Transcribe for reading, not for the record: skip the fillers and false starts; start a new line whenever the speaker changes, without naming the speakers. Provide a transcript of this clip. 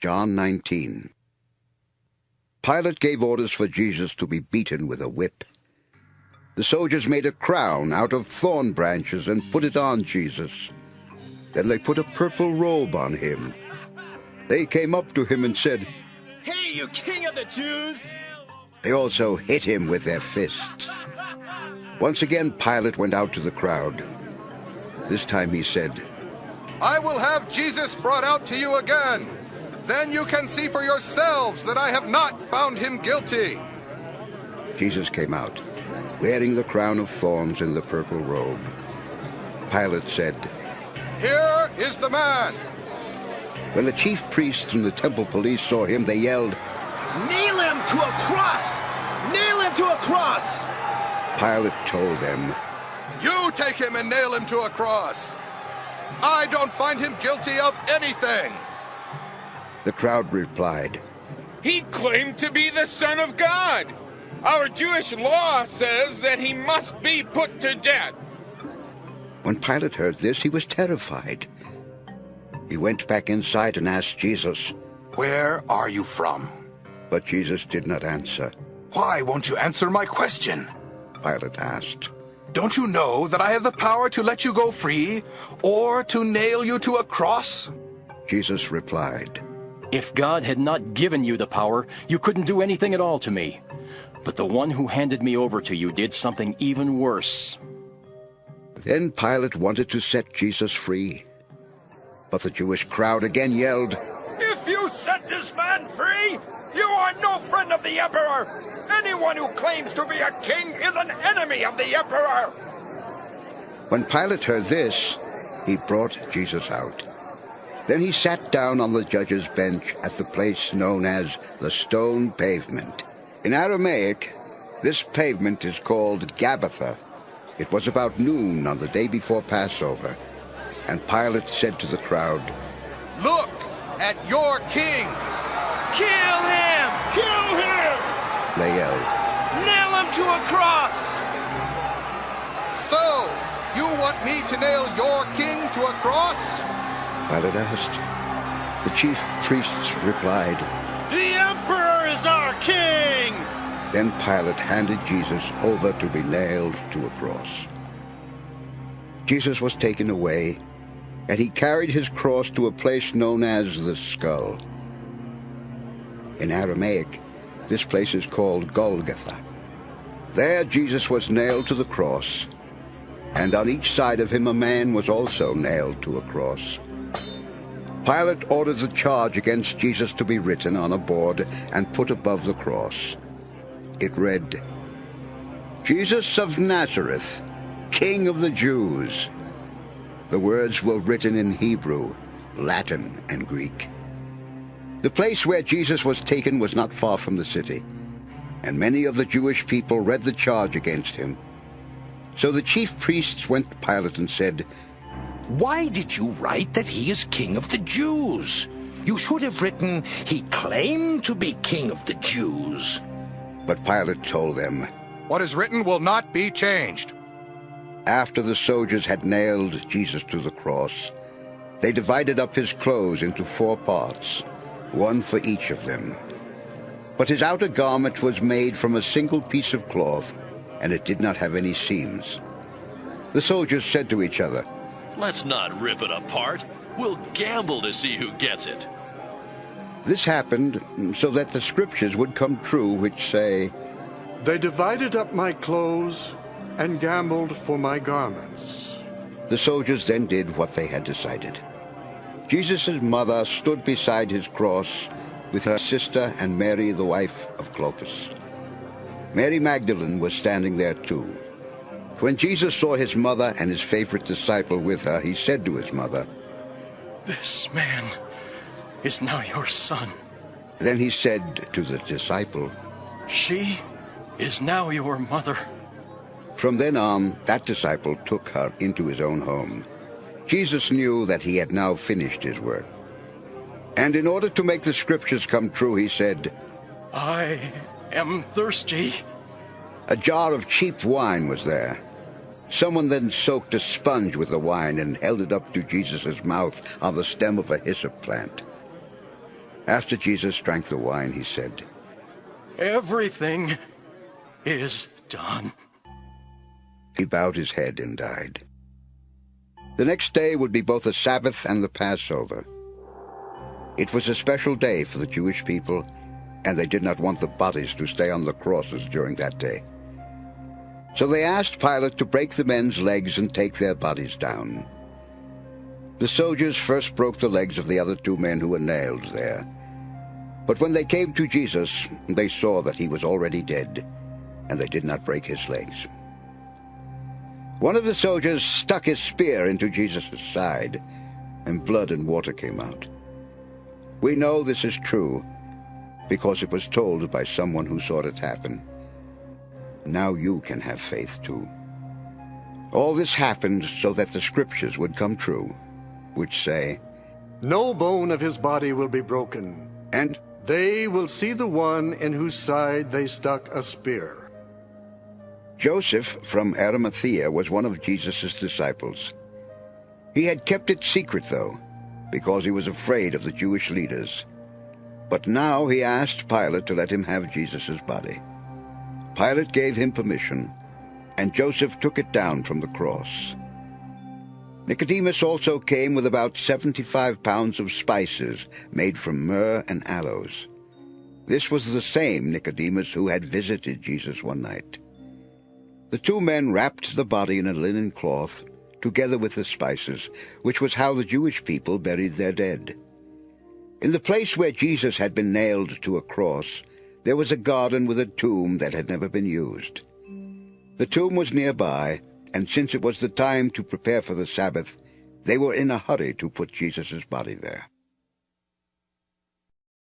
John 19. Pilate gave orders for Jesus to be beaten with a whip. The soldiers made a crown out of thorn branches and put it on Jesus. Then they put a purple robe on him. They came up to him and said,
"Hey, you king of the Jews!"
They also hit him with their fists. Once again Pilate went out to the crowd. This time he said,
"I will have Jesus brought out to you again. Then you can see for yourselves that I have not found him guilty."
Jesus came out, wearing the crown of thorns and the purple robe. Pilate said,
"Here is the man."
When the chief priests and the temple police saw him, they yelled,
"Nail him to a cross! Nail him to a cross!"
Pilate told them,
"You take him and nail him to a cross. I don't find him guilty of anything."
The crowd replied,
"He claimed to be the Son of God. Our Jewish law says that he must be put to death."
When Pilate heard this, he was terrified. He went back inside and asked Jesus,
"Where are you from?"
but Jesus did not answer.
"Why won't you answer my question?"
Pilate asked.
"Don't you know that I have the power to let you go free or to nail you to a cross?"
Jesus replied,
"If God had not given you the power, you couldn't do anything at all to me. But the one who handed me over to you did something even worse."
Then Pilate wanted to set Jesus free. But the Jewish crowd again yelled,
"If you set this man free, you are no friend of the emperor! Anyone who claims to be a king is an enemy of the emperor!"
When Pilate heard this, he brought Jesus out. Then he sat down on the judge's bench at the place known as the Stone Pavement. In Aramaic, this pavement is called Gabbatha. It was about noon on the day before Passover, and Pilate said to the crowd,
"Look at your king!"
Kill him! Kill him!
They yelled.
Nail him to a cross!
"So, you want me to nail your king to a cross?"
Pilate asked. The chief priests replied,
The emperor is our king!
Then Pilate handed Jesus over to be nailed to a cross. Jesus was taken away, and he carried his cross to a place known as the Skull. In Aramaic, this place is called Golgotha. There Jesus was nailed to the cross, and on each side of him a man was also nailed to a cross. Pilate ordered the charge against Jesus to be written on a board and put above the cross. It read, "Jesus of Nazareth, King of the Jews." The words were written in Hebrew, Latin, and Greek. The place where Jesus was taken was not far from the city, and many of the Jewish people read the charge against him. So the chief priests went to Pilate and said,
"Why did you write that he is King of the Jews? You should have written, he claimed to be King of the Jews."
But Pilate told them,
"What is written will not be changed."
After the soldiers had nailed Jesus to the cross, they divided up his clothes into 4 parts, one for each of them. But his outer garment was made from a single piece of cloth, and it did not have any seams. The soldiers said to each other,
"Let's not rip it apart. We'll gamble to see who gets it."
This happened so that the scriptures would come true, which say,
"They divided up my clothes and gambled for my garments."
The soldiers then did what they had decided. Jesus' mother stood beside his cross with her sister and Mary, the wife of Clopas. Mary Magdalene was standing there too. When Jesus saw his mother and his favorite disciple with her, he said to his mother,
"This man is now your son.
Then he said to the disciple,
She is now your mother."
From then on, that disciple took her into his own home. Jesus knew that he had now finished his work. And in order to make the scriptures come true, he said,
"I am thirsty."
A jar of cheap wine was there. Someone then soaked a sponge with the wine and held it up to Jesus' mouth on the stem of a hyssop plant. After Jesus drank the wine, he said,
Everything is done.
He bowed his head and died. The next day would be both the Sabbath and the Passover. It was a special day for the Jewish people, and they did not want the bodies to stay on the crosses during that day. So they asked Pilate to break the men's legs and take their bodies down. The soldiers first broke the legs of the other 2 men who were nailed there. But when they came to Jesus, they saw that he was already dead, and they did not break his legs. One of the soldiers stuck his spear into Jesus' side, and blood and water came out. We know this is true because it was told by someone who saw it happen. Now you can have faith too. All this happened so that the scriptures would come true, which say,
No bone of his body will be broken,
and
they will see the one in whose side they stuck a spear.
Joseph from Arimathea was one of Jesus' disciples. He had kept it secret, though, because he was afraid of the Jewish leaders. But now he asked Pilate to let him have Jesus' body. Pilate gave him permission, and Joseph took it down from the cross. Nicodemus also came with about 75 pounds of spices made from myrrh and aloes. This was the same Nicodemus who had visited Jesus one night. The 2 men wrapped the body in a linen cloth, together with the spices, which was how the Jewish people buried their dead. In the place where Jesus had been nailed to a cross, there was a garden with a tomb that had never been used. The tomb was nearby, and since it was the time to prepare for the Sabbath, they were in a hurry to put Jesus' body there.